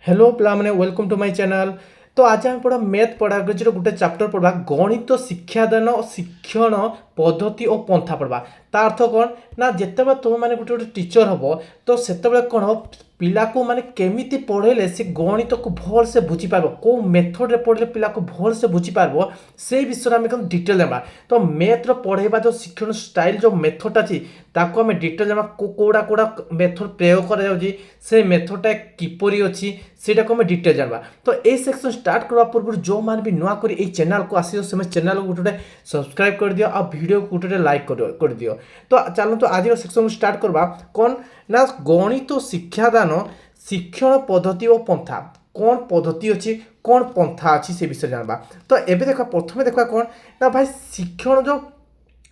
Hello पिला माने welcome to my channel. तो आज हम पढ़ा मैथ पढ़ा जो गोटे चैप्टर पढ़ा गणित शिक्षादान शिक्षण पद्धति और पंथा पढ़ा। ता अर्थ कौन ना जिते तुम मैंने गोटे गोटे टीचर हम तो से कौन हम पिला को माने केमिति पढ़ेले से गणित को भल से बुझी पार कौ मेथड रे पढ़ले पिला को भल से बुझी पार से विषय में एकदम डिटेल देवा। तो मैथ रो पढ़ेबा जो शिक्षण स्टाइल जो मेथड अच्छी ताको आम डिटेल देवा कोड़ा कोड़ा मेथड प्रयोग करा से मेथडटा किपरि अच्छी सेटा को डिटेल जानवा। तो ये सेक्शन स्टार्ट करवा पूर्व जो मान भी नुआ कर चैनल को आस चैनल को गोटे सब्सक्राइब कर दियो और वीडियो को गोटे लाइक कर दियो। तो चलो तो आज सेक्शन स्टार्ट करवा कौन ना गणित शिक्षादान शिक्षण पद्धति और पंथा कौन पद्धति अच्छी कौन पंथा अच्छी से विषय जानवा। तो एबे देखा प्रथम देखा कौन ना भाई शिक्षण जो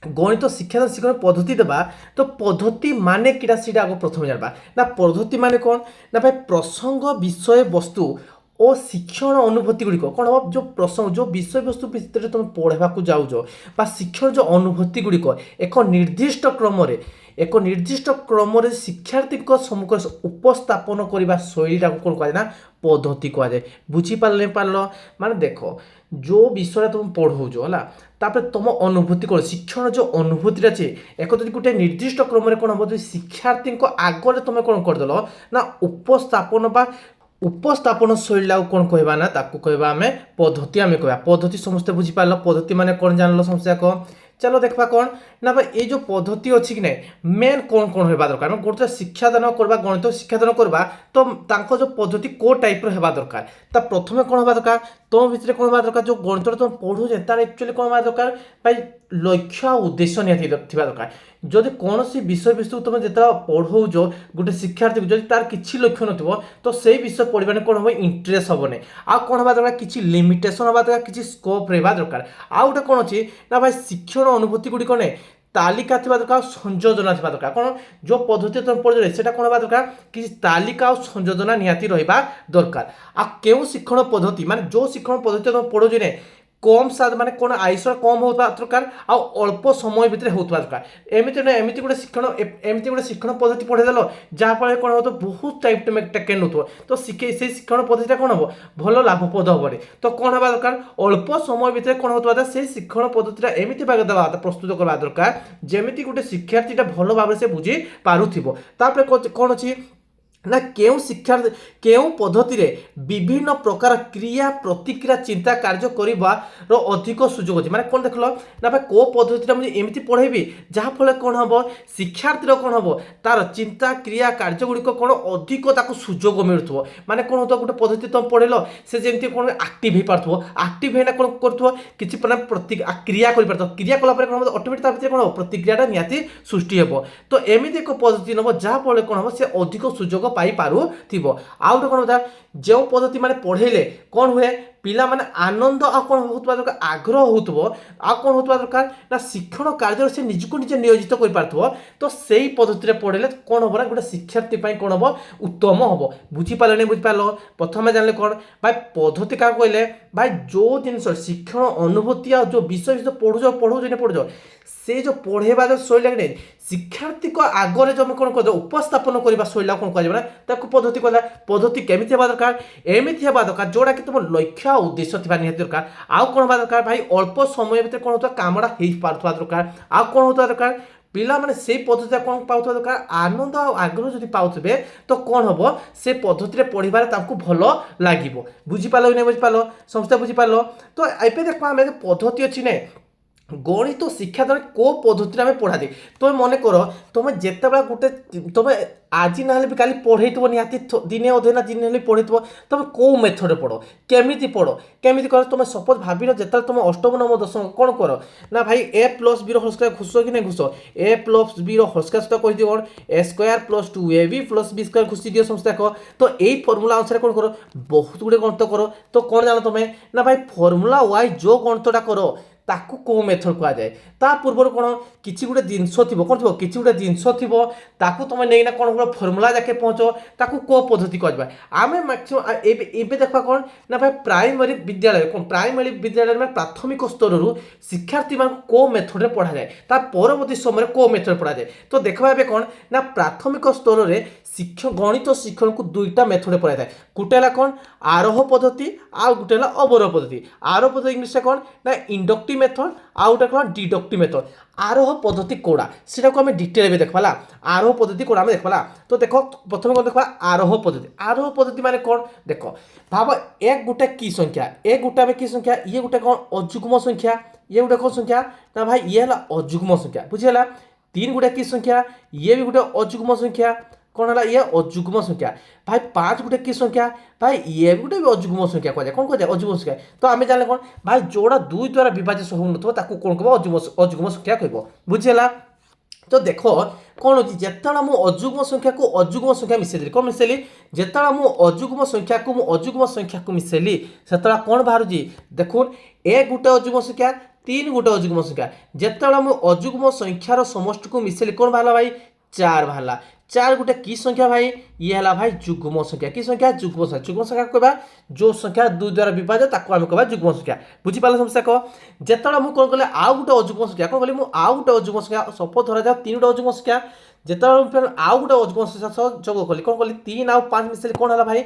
गणित शिक्षादान शिक्षण पद्धति देवा। तो पद्धति माने किटा सीटा आगे प्रथम जानवा ना पद्धति माने कौन ना भाई प्रसंग विषय वस्तु और शिक्षण अनुभूति गुड़िक कौन हम जो प्रसंग जो विषय वस्तु भितर तुम पढ़ा जाऊँ शिक्षण जो अनुभूति गुड़िक एक निर्दिष्ट क्रम शिक्षार्थी सम्मुख उपस्थापन करने शैली कौन कहुए पद्धति कहुए। बुझीपारे पार माने देख जो विषय तुम पढ़ाऊच है तापर तुम अनुभूति कौन शिक्षण जो अनुभूति अच्छे एक गोटे निर्दिष्ट क्रम कौन हम शिक्षार्थी आगे तुम कौन करदेल ना उपस्थापन शैली कौन कहवा ना कहवा आम पद्धति आम कह पद्धति समस्ते बुझीपार पद्धति माने कौन जानल समस्या कह। चलो देखा कौन ना भाई ये जो पद्धति अच्छी कि नहीं मेन कौन कौन होगा दरकार गोटे शिक्षादान करवा गणित शिक्षादान करवा तो जो पद्धति को टाइप रहा दरकार ता प्रथम कौन होगा दरकार तुम भितर कौन होगा दरकार जो गणित तुम पढ़ुचे तार एक्चुअली कौन होगा दरकार भाई लक्ष्य उद्देश्य निहाती दरकार जदि कौन सी विषय वस्तु तुम जो पढ़ाऊच गोटे शिक्षार्थी जब तार किसी लक्ष्य न तो से विषय पढ़ा कौन हम इंटरेस्ट हम नहीं आ कौन होगा दरकार किसी लिमिटेशन होगा दरकार किसी स्कोप रहा दरकार आउ गोटे कौन अच्छी ना भाई शिक्षण अनुभूति गुड़िक नहीं तालिका थी दरकार संयोजना थी दरकार कौन जो पद्धति तुम पढ़े से कौन होगा दरकार कि तालिका और संयोजना निहाती रहा दरकार आ क्यों शिक्षण पद्धति माने जो शिक्षण पद्धति तुम पढ़ो नहीं कम साद माने कौन आयुष कम होता दरकार आ अल्प समय भितर होता दरकार एमती ना एमती गोटे शिक्षण पद्धति पढ़ेदेल जहाँफल कौन हो तो बहुत टाइप टेकेन हो तो से शिक्षण पद्धति कौन हम भल लाभप्रद हेनी तो कौन होगा दरकार अल्प समय भितर कौन होता से शिक्षण पद्धति एमती भाग देवा प्रस्तुत करवा दरकार जमी गोटे शिक्षार्थी भल भाव से बुझी पारुथिबो। कौन अच्छी ना क्यों शिक्षार्थी क्यों पद्धति रे विभिन्न प्रकार क्रिया प्रतिक्रिया चिंता कार्य कर अधिक सुजोग अच्छे माने कौन देखल ना भाई को पद्धति मुझे एमती पढ़ेबी जहाँफल कौन हम शिक्षार्थी कौन हम तार चिंता क्रिया कार्य गुड़िक कौन अधिक सुजोग मिलूँ माने कौन होता गोटे पद्धति तुम पढ़ेल से जमी कौन आक्टिव हो पार आक्टिव है कौन कर किसी क्रिया कर क्रिया कलापर कौन ऑटोमेटिक कौन प्रतिक्रिया निहाती सृष्टि हे तो एमती एक पद्धति नब जहाँफल कौन हम से अधिक सुजोग पाई पारु थिबो। आउ कौन होता जो पद्धति माने पढ़ेले कौन हुए पिला माने आनंद आ कौन होता दरकार आग्रह होतबो आ कौन होता दरकार ना शिक्षण कार्य से निजको निजे नियोजित कर पारथबो तो सेही पद्धति रे पढ़ेले कौन होबो ना गोटे शिक्षार्थी पई कौन होबो उत्तम होबो। बुझी पाले नै बुझी पालो प्रथम जानले कौन भाई पद्धति का कहले भाई जो जिनस शिक्षण अनुभूति आ जो विषय पढ़ो नै पढ़ो से जो पढ़ेबा जो शैली नहीं शिक्षार्थी को आगे जो कौन कर उपस्थापन करने शैली कौन कह पद्धति कहला पद्धति केमी होगा दरकार एमती होगा दरकार जोड़ा कि तुम लक्ष्य उद्देश्य थी निहत दरकार आउ कौन होगा दरकार भाई अल्प समय भितर कौन होता कामटा हो पार्था दरकार आउ कौन होता दरकार पिला माने से पद्धति कौन पाउथबा दरकार आनंद और आग्रह जदि पाउथबे तो कौन हम से पद्धति पढ़ार तांको भल लागिबो। बुझीपाल नहीं बुझीपाल समस्या बुझीपाल। तो एबे देख आम पद्धति अच्छी नहीं गणित शिक्षादान को पद्धति आम पढ़ा दे तुम मन कर तुम जिते गोटे तुम आज ना भी काली पढ़े निहाती दिने अधे ना दिन पढ़े तुम कौ मेथड पढ़ केमी कर तुम सपोज भाव जिते तुम अष्टम नवम दशम कौन कर ना भाई ए प्लस बी रोल घुस कि नहीं घुस ए प्लस बी रोल सहित कही कौन A square plus 2ab plus B square घुसी दियो समस्या कह तो यही फर्मूला अनुसार कौन कर बहुत गुड़े गणित कर तो कौन जान तुम्हें ना भाई फर्मूला वाइज जो गणितटा कर ତାକୁ କେଉଁ ମେଥଡ଼ କୁହାଯାଏ। ତା ପୂର୍ବରୁ କ'ଣ କିଛି ଗୋଟେ ଜିନିଷ ଥିବ, କ'ଣ ଥିବ କିଛି ଗୋଟେ ଜିନିଷ ଥିବ, ତାକୁ ତୁମେ ନେଇକିନା କ'ଣ ଗୋଟେ ଫର୍ମୁଲା ଯାକେ ପହଞ୍ଚ, ତାକୁ କେଉଁ ପଦ୍ଧତି କୁହାଯିବା। ଆମେ ମ୍ୟାକ୍ସିମମ୍ ଏବେ ଦେଖିବା କ'ଣ ନା ଭାଇ ପ୍ରାଇମେରୀ ବିଦ୍ୟାଳୟ, କ'ଣ ପ୍ରାଇମେରୀ ବିଦ୍ୟାଳୟରେ ମାନେ ପ୍ରାଥମିକ ସ୍ତରରୁ ଶିକ୍ଷାର୍ଥୀମାନଙ୍କୁ କେଉଁ ମେଥଡ଼ରେ ପଢ଼ାଯାଏ, ତା ପରବର୍ତ୍ତୀ ସମୟରେ କେଉଁ ମେଥଡ଼ରେ ପଢ଼ାଯାଏ। ତ ଦେଖିବା ଏବେ କ'ଣ ନା ପ୍ରାଥମିକ ସ୍ତରରେ ଗଣିତ ଶିକ୍ଷଣକୁ ଦୁଇଟା ମେଥଡ଼ରେ ପଢ଼ାଯାଇଥାଏ। ଗୋଟେ ହେଲା କ'ଣ ଆରୋହ ପଦ୍ଧତି, ଆଉ ଗୋଟେ ହେଲା ଅବରୋହ ପଦ୍ଧତି। ଆରୋହ ପଦ୍ଧତି ଇଂଲିଶରେ କ'ଣ ନା ଇଣ୍ଡକ୍ଟିଭ ମେଥଡ଼, ଆଉ ଗୋଟେ କ'ଣ ଡିଡକ୍ଟିଭ ମେଥଡ଼। ଆରୋହ ପଦ୍ଧତି কোড়া সেটাকে আমি ডিটেল এবে দেখবা না। আরোহ পদ্ধতি কোড়া আমি দেখবা না। তো দেখো প্রথমে কোন দেখবা আরোহ পদ্ধতি। আরোহ পদ্ধতি মানে কোন দেখো ভাব এক গোটা কি সংখ্যা, এক গোটা আমি কি সংখ্যা, ইয়ে গোটা কোন অযুগ্ম সংখ্যা, ইয়ে গোটা কোন সংখ্যা না ভাই ইয়ে হলা অযুগ্ম সংখ্যা, বুঝিলা। তিন গোটা কি সংখ্যা, ইয়ে বি গোটা অযুগ্ম সংখ্যা, কোন হলা ইয়ে অযুগ্ম সংখ্যা। ভাই পাঁচ গোটা কি সংখ্যা, ভাই ইয়ে গোটা বি অযুগ্ম সংখ্যা কুয়া যায়, কোন কুয়া যায় অযুগ্ম সংখ্যা। তো আমি জানলে কোন ভাই যোড়া দুই দ্বারা বিভাজ্য হউনথিব তাকু কোন কইব অযুগ্ম সংখ্যা কইব, বুঝিলা। তো দেখ কোণ হচ্ছে যেতবে মু অযুগ্ম সংখ্যাকে অযুগ্ম সংখ্যা মিশাইলি, কোণ মিশাইলি যেতবে মু অযুগ্ম সংখ্যাকে মিশাইলি সেতবে কোণ বাহুছি দেখুন এক গোটে অযুগ্ম সংখ্যা, তিন গোটে অযুগ্ম সংখ্যা। যেতবে মু অযুগ্ম সংখ্যার সমষ্টিকে মিশাইলি কোণ বাহারা ভাই চার বাহারা। চার গোটে কি সংখ্যা ভাই ইয়ে হল ভাই যুগ্ম সংখ্যা। কি সংখ্যা যুগ্ম সংখ্যা। যুগ্ম সংখ্যা কহবা যে সংখ্যা দুই দ্বারা বিভাজ্য তাকে আমি কহবা যুগ্ম সংখ্যা, বুঝিপার সমস্যা কহ। যেতবে মু কোণ কলে আউ গোটে অযুগ্ম সংখ্যা, কোণ কলি মু আউ গোটে অযুগ্ম সংখ্যা সপোজ ধরা যাও তিন গোটে অযুগ্ম সংখ্যা, যেতবে আউ গোটে অযুগ্ম সংখ্যা সহ যোগ কলি কোণ কলি তিন আউ পাঁচ মিশাইলি কোণ হল ভাই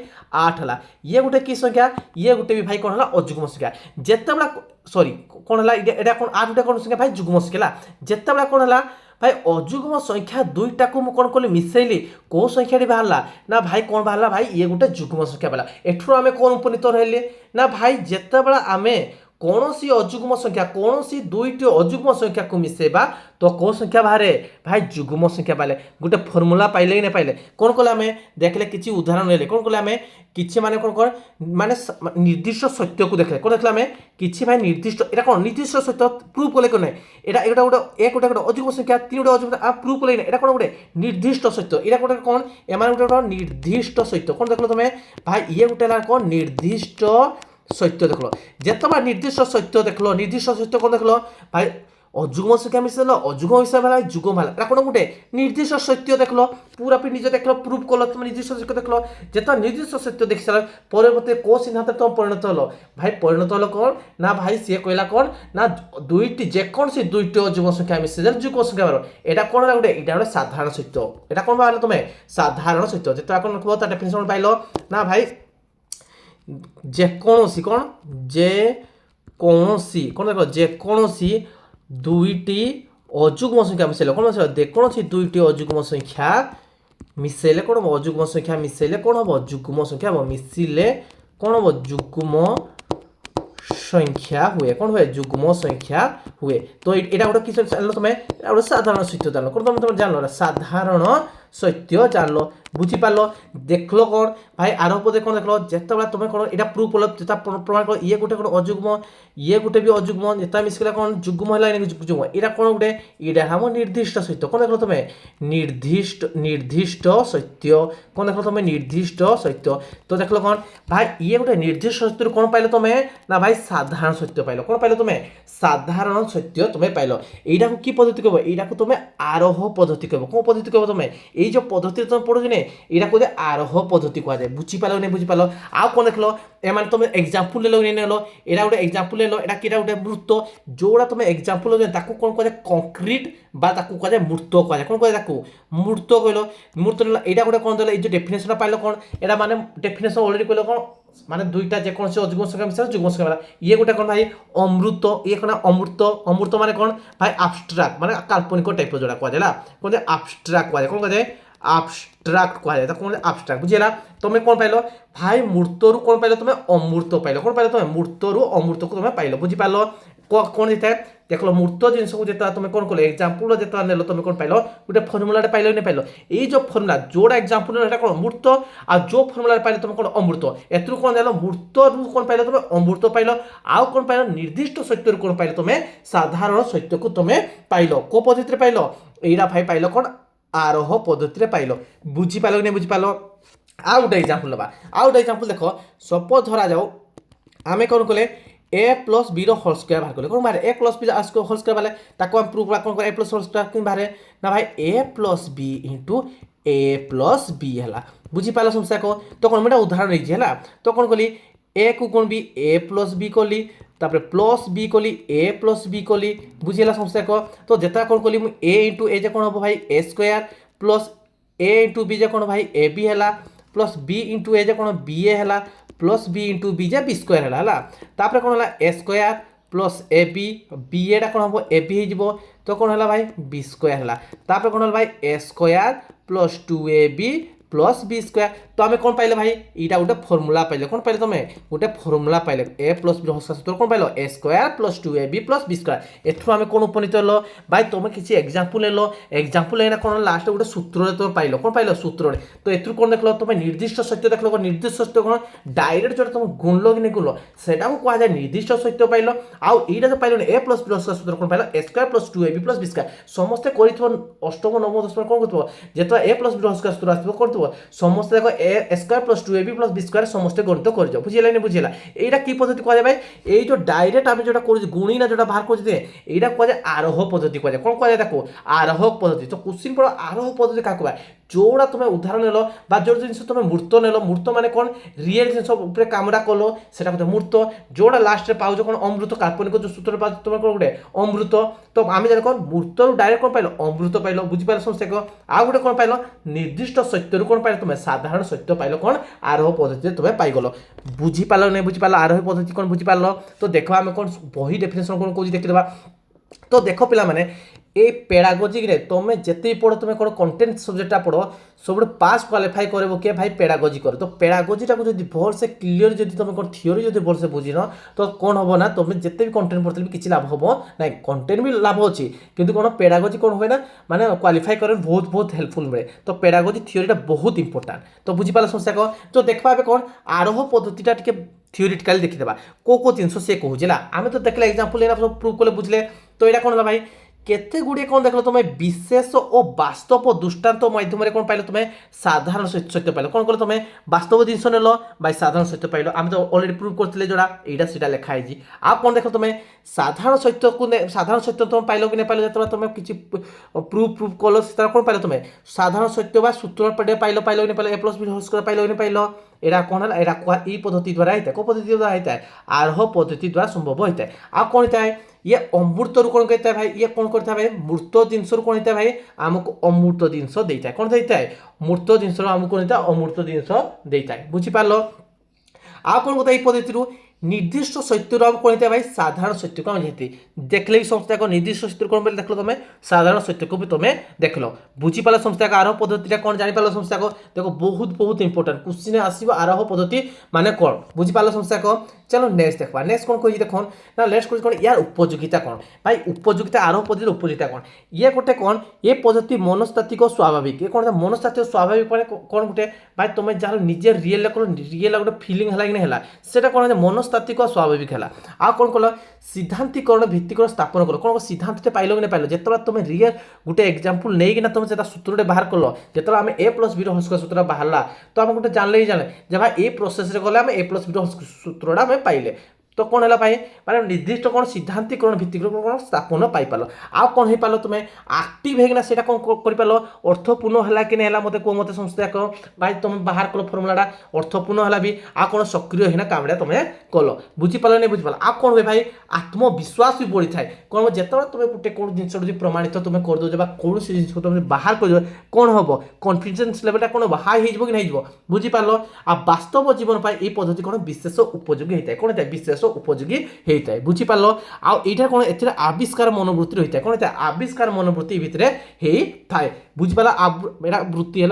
আট হল। ইয়ে গোটে কি সংখ্যা, ইয়ে গোটে বি ভাই কোণ হল অযুগ্ম সংখ্যা। যেতবে সরি কোণ হল এটা কোণ আট গোটে কোণ সংখ্যা ভাই যুগ্ম সংখ্যা। যেতবে কোণ হল ভাই অযুগ্ম সংখ্যা দুইটাকে মু কোণ কলি মিশাইলি কেউ সংখ্যাটি বাহারা না ভাই কোণ বাহারা ভাই ইয়ে গোটে যুগ্ম সংখ্যা বাহারা। এঠু আমি কোণ উপনীত রহলে না ভাই যেতবে আমি কৌশি অযুগ্ম সংখ্যা কৌশি দুইটি অযুগ্ম সংখ্যাকে মিশাইবা তো কেউ সংখ্যা বাহারে ভাই যুগ্ম সংখ্যা বাহারে। গোটে ফর্মুলা পাইলে না পাইলে কোণ কলে আমি দেখলে কিছু উদাহরণ নেলে কোণ কলে আমি কিছু মানে কোণ কর মানে নির্দিষ্ট সত্যকে দেখলে কোণ দেখলে আমি কিছু ভাই নির্দিষ্ট এটা কোণ নির্দিষ্ট সত্য প্রুভ কলে কোণ এটা এটা গোটে এক গোটে গোটে অযুগ্ম সংখ্যা তিন গোটে অযুগ্ম প্রুভ কলে না এটা কোণ গোটে নির্দিষ্ট সত্য। এটা গোটে কোণ এমানে গোটে নির্দিষ্ট সত্য। কোণ দেখলো তুমি ভাই ইয়ে গোটে হল কোণ নির্দিষ্ট সত্য দেখলো। যেতবে নির্দিষ্ট সত্য দেখলো নির্দিষ্ট সত্য কোণ দেখলো ভাই অযুগ্ম সংখ্যা মিশাইল অযুগ্ম হিসাবে ভাই যুগ্ম ভালো এটা কোণ গোটে নির্দিষ্ট সত্য দেখলো পুরাপুরি নিজে দেখলো প্রুভ করলো তুমি নির্দিষ্ট সত্য দেখলো। যেতবে নির্দিষ্ট সত্য দেখি সারা পরবর্তী কোণ সিদ্ধান্তে তোমার পরিণত হলো ভাই পরিণত হলো কোণ না ভাই সে কইলা কোণ না দুইটি যেকোনসি দুইটি অযুগ্ম সংখ্যা মিশাইলে যুগ্ম সংখ্যা বাড়ো। এটা কোণ হলো গোটে এটা হলো সাধারণ সত্য। এটা কোণ বাহারা তুমি সাধারণ সত্য। যেতবে কোণ লিখব তার ডেফিনিশন পাইল না ভাই যেকোনসি কোণ যেকোনসি কোণ দেখো যেকোনসি দুইটি অযুগ্ম সংখ্যা মিশাইলে কোণ মিশাইল যেকোনসি দুইটি অযুগ্ম সংখ্যা মিশাইলে কোণ হব অযুগ্ম সংখ্যা মিশাইলে কোণ হব যুগ্ম সংখ্যা হব মিশিলে কোণ হব যুগ্ম সংখ্যা হুয়ে। কোণ হুয়ে যুগ্ম সংখ্যা হুয়ে। তো এটা গোটে কি জানলো তুমি এটা গোটে সাধারণ সত্য জানলো। কোণ তুমি তুমি জানলো সাধারণ সত্য জানলো, বুঝিপারল দেখলো কোণ ভাই আরো পদে কোণ দেখলো যেতবে তুমি কোণ এটা প্রুভ করলো যেটা প্রমাণ করো ইয়ে গোটে কোণ অযুগ্ম ইয়ে গোটে বি অযুগ্ম যেটা মিশিলে কোণ যুগ্ম হল যুগ্ম এটা কোণ গোটে এটা হাম নির্দিষ্ট সত্য। কোণ দেখলো তুমি নির্দিষ্ট সত্য। কোণ দেখলো তুমি নির্দিষ্ট সত্য। তো দেখলো কোণ ভাই ইয়ে গোটে নির্দিষ্ট সত্য কোণ পাইল তুমি না ভাই সাধারণ সত্য পাইল। কোণ পাইল তুমি সাধারণ সত্য তুমি পাইল। এইটাকে কি পদ্ধতি কব এইটাকে তুমি আরোহ পদ্ধতি কব। কোন পদ্ধতি কব তুমি এই যে পদ্ধতি তুমি পড়ুছ নে এটা কোথায় আরোহ পদ্ধতি কুয়া যায়। বুঝিপার না বুঝিপার আউ কোণ দেখল এমানে তুমি এক্সাম্পল নেল নেল এটা গোটে এক্সাম্পল নেল এটা কিটা গোটে মূর্ত যোটা তুমি এক্সাম্পল তাকে কোণ কুয়া যায় কংক্রিট বা তাকে কুয়া যায় মূর্ত কুয়া যায়। কোণ কুয়া যায় তাকে মূর্ত কইল মূর্ত নেল এটা গোটে কোণ দেল এই যে ডেফিনেশন পাইল কোণ এটা মানে ডেফিনেশন অলরেডি কইল কোণ মানে দুইটা যেকোনসি অযুগ্ম সংখ্যা মিশাইলে যুগ্ম সংখ্যা বাড়া। ইয়ে গোটে কোণ ভাই অমৃত ইয়ে কোণ অমৃত অমৃত মানে কোণ ভাই আবস্ট্রাক্ট মানে কাল্পনিক টাইপের যোটা কুয়া যায় কোণ আবস্ট্রাক্ট কুয়া যায়। কোণ কুয়া যায় আবস্ট্রাক্ট কুয়া যায়। কোণ আবস্ট্রাক্ট বুঝিলা। তুমি কোণ পাইল ভাই মূর্তরু কোণ পাইল তুমি অমূর্ত পাইল। কোণ পাইল তুমি মূর্তরু অমূর্তকে তুমি পাইল বুঝিপারল। কোণ দিতে দেখলো মূর্ত জিনিসকে যেটা তুমি কোণ কলে এক্সাম্পল যেটা নেল তুমি কোণ পাইল গোটে ফর্মুলাটা পাইল না পাইল এই যে ফর্মুলা যোটা এক্সাম্পল নেল এটা কোণ মূর্ত আর যে ফর্মুলা পাইলে তুমি কোণ অমূর্ত এতরু কোণ জানো মূর্তরু কোণ পাইল তুমি অমূর্ত পাইল আউ কোণ পাইল নির্দিষ্ট সত্যর কোণ পাইল তুমি সাধারণ সত্যকে তুমি পাইল। কো পদ্ধতিতে পাইল এইটা ভাই পাইল কোণ আরোহ পদ্ধতিতে পাইল। বুঝিপারল কি না বুঝিপারল। আউ গোটে এক্সাম্পল নেবা আউ গোটে এক্সাম্পল দেখ সপোজ ধরা যাও আমি কোণ কলে ए प्लस बी होल स्क्वायर बाहर कले कौन बाहर ए प्लस बी होल स्क्वायर बाले ताको हम प्रूफ कौन कर ए प्लस होल स्क्वायर कि बाहर ना भाई ए प्लस बी इंटू ए प्लस बी है बुझी पाल समस्या को तो कौन मैं उदाहरण नहीं है तो कौन कली ए को कौन बी ए प्लस बी कली तापर प्लस बी कली ए प्लस बी कली बुझीला समस्या को तो जेता कौन कली ए इंटू ए जे कौन हम भाई A square plus A into B जे कौन भाई ए बी है प्लस बी इंटू ए जे कौन बी ए है प्लस बी इंटू बी जे बी स्क्वायर है तापर कौन है A square plus A B एटा कौन हम ए बी हो तो कौन है भाई बी स्क्वायर है तापर कौन है भाई A square plus 2ab plus B square तो आम कौन पाइले भाई यहाँ गोटे फर्मूला पाइले कौन पाइले तुम गोटे फर्मूला पाइले ए प्लस बी सूत्र कौन पाइल A square plus 2ab plus B square एथु आम कौन उपनीत हेलो भाई तुम किसी एग्जांपल हेलो एग्जांपल है कौन लास्ट गोटे सूत्र तुम पाइल कौन पाइल सूत्र तो एथु कौन देख तुम निर्दिष्ट सत्य देख निर्दिष्ट सत्य कौन डायरेक्ट जो तुम गुणल कि नहीं गुणल से कह जाए निर्दिष्ट सत्य पाइल आउ यहाँ जो पाइल ए प्लस बी सूत्र कौन पाइल A square plus 2ab plus B square समस्ते कर अष्टम नवम दशम कौन कर जो ए प्लस बी सूत्र आस कर समस्त देख A square plus 2ab plus B square समस्ते गणित कर बुझेगा नहीं बुझेगा यहाँ कि पद्धति कह भाई ये जो डायरेक्ट आम जो गुणी ना जो बाहर कर यहाँ कह आरोह पद्धति कह कौन कह आरोह पद्धति तो क्वेश्चन पढ़ आरोह पद्धति क्या कह जोड़ा तुम उदाहरण नेल जो जिन तुम मूर्त नेल मूर्त माने कौन रियल जिन कामटा कल से मूर्त जोड़ा लास्ट में पाच कौन अमृत काल्पनिक जो सूत्र पाच तुम कौन गोटे अमृत तो आम जाने कौन मूर्त डायरेक्ट कौन पाइल अमृत पाइल बुझीपार समस्या को आउ गोटे कौन पाइल निर्दिष्ट सत्य कौन पाइल तुम साधारण सत्य पाइल कौन आरोह पद्धति तुम पाइगल बुझीपार नहीं बुझीपार आरोह पद्धति कौन बुझीपार तो देख आम कौन बही डेफिनेशन कौन कौन देखीदा तो देख पिला माने ए पेडागोजी रे तुम जिते पढ़ो तुम कौन कंटेंट सब्जेक्टा पढ़ो सब पास क्वालिफाई कर किए भाई पेडागोजी कर तो पेडागोजीटा को जब भल से क्लीयर जब तुम कौन थियोरी जो भल से बुझिन तो कौन हम ना तुम जिते भी कंटेंट पढ़ते भी किसी लाभ हम ना कंटेंट भी लाभ अच्छी किंतु कौन पेडागोजी कौन हुए ना माने क्वालिफाई कर बहुत बहुत हेल्पफुल मिले तो पेडागोजी थियोरीटा बहुत इंपोर्टाट तो बुझीपार समस्या को तो देखा कौन आरोह पद्धतिटा टे थियोरिटिकाली देखीदेबा को जिनस से कहूँ आम तो देखले एग्जांपल एना प्रूव कले बुझले तो यहाँ कौन है भाई केते गुड़े कौन देख तुम विशेष और वास्तव दृष्टांत माध्यम कौन पाइल तुम साधारण सत्य पाइल कौन कल तुम वास्तव जिन नेल भाई साधारण सत्य पाइल आम तो अलरेडी प्रूव करते जोड़ा यहाँ से लिखाई आप कौन देख तुम साधारण सत्य को साधारण सत्य तुम पाइल कि नहीं पाइल जो तुम किसी प्रूफ कल से कौन पाइल तुम साधारण सत्य सूत्र पाइल पाइल कि नहीं पाइल A plus B whole square पाइल कि नहीं पाइल यहाँ कौन है यहाँ ये पद्धति द्वारा होता है कौ पद्धति द्वारा होता है आरोह पद्धति द्वारा संभव होता है आप कौन होता है ये अमृत रू कौन कहता है भाई ये कौन करता है भाई मूर्त जिनस कौन होता है भाई आमको अमृत जिनस देता है कौन देता है मूर्त जिनस आमको कौन होता है अमृत जिनस देता है बुझीपार आप कौन कहता है पद्धति निर्दिष्ट सत्य कौन होता है भाई साधारण सत्य को देखले भी संस्था को निर्दिष्ट सत्य कौन बोले देखलो तुम साधारण सत्य को भी तुम देखल बुझीपाल संस्था को आरोह पद्धति कौन जापार संस्था को देखो बहुत बहुत इंपोर्टेंट क्वेश्चन आसो आरोह पद्धति माने कौन बुझीपाल संस्था को चलो नेक्स्ट देखा नेक्स्ट कौन कही देख ना नेक्स्ट कौन कौन यार उपयोगिता कौन भाई उपयोगिता आरोह पद्धति उपयोगिता कौन ये गोटे कौन ये पद्धति मनस्तात्विक और स्वाभाविक ये कौन मनस्तात्विक स्वाभाविक कौन गोटे भाई तुम जहाँ निजे रियल रियल गोटे फिलिंग है कि नहीं है कौन मनस्तात्विक और स्वाभाविक है आ कौन कल सिद्धांतिकरण भित्तिकरण स्थापन कल कौन सिद्धांत पाइल कि नहीं पाइल जो तुम रियल गोटे एग्जांपल नहीं कि तुम से सूत्र बाहर कल जो आम ए प्लस बी सूत्र बाहर तो आम गोटे जानले ही जाने जब भाई ए प्रोसेस गले आम ए प्लस बी सूत्रटा पाइले तो कौन है भाई माने निर्दिष्ट कौन सिद्धांतिकरण भित्तिकरण कौन स्थापन पाइपाल आ कौन हो पाल तुम आक्टिव होना से कौन कर अर्थपूर्ण है कि नहीं मत कह मत संस्था कह भाई तुम बाहर कल फर्मुलाटा अर्थपूर्ण है भी आ कौन सक्रिय होना कामटा तुम कल बुझीपाल नहीं बुझीपाल आ कौन हुए भाई आत्मविश्वास भी बढ़ी थाए कौन जिते तुम गोटे कौन जिन प्रमाणित तुम करदे कौन से जिन तुम बाहर कर कौन हम कॉन्फिडेंस लेवलटा कौन हाई हो कि नहीं बुझीपाल आ वास्तव जीवन पर यह पद्धति कौन विशेष उपयोगी होता है कौन होता है विशेष उपयोगी होता है बुझीपार आईटा कौन ए आविष्कार मनोवृत्ति होता है कौन होता है आविष्कार मनोवृत्ति भितर होता है बुझीपार एटा वृत्ति है